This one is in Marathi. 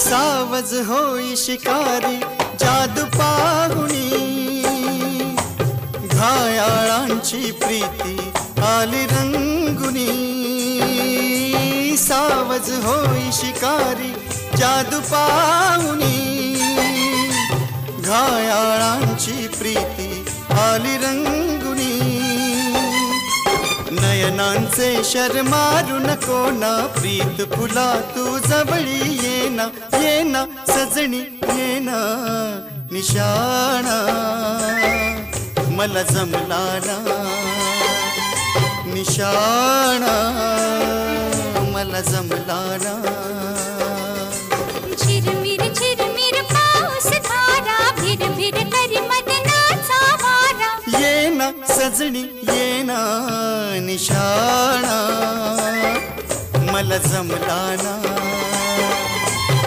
सावज होई शिकारी जादू पाहुणी, घायाळांची प्रीती आली रंगुनी. सावज होई शिकारी जादू पाहुणी, घायाळांची प्रीती आली रंगुनी. नयनांचे शर मारू नको ना, प्रीत फुला तू जवळी येना. येना सजणी येना निशाणा, मला जमला ना निशाणा, मला जमला ना. झिरमिर पाऊस धारा, भिर करी मदनाचा वारा. येना सजणी येना निशाणा, मला जमला ना.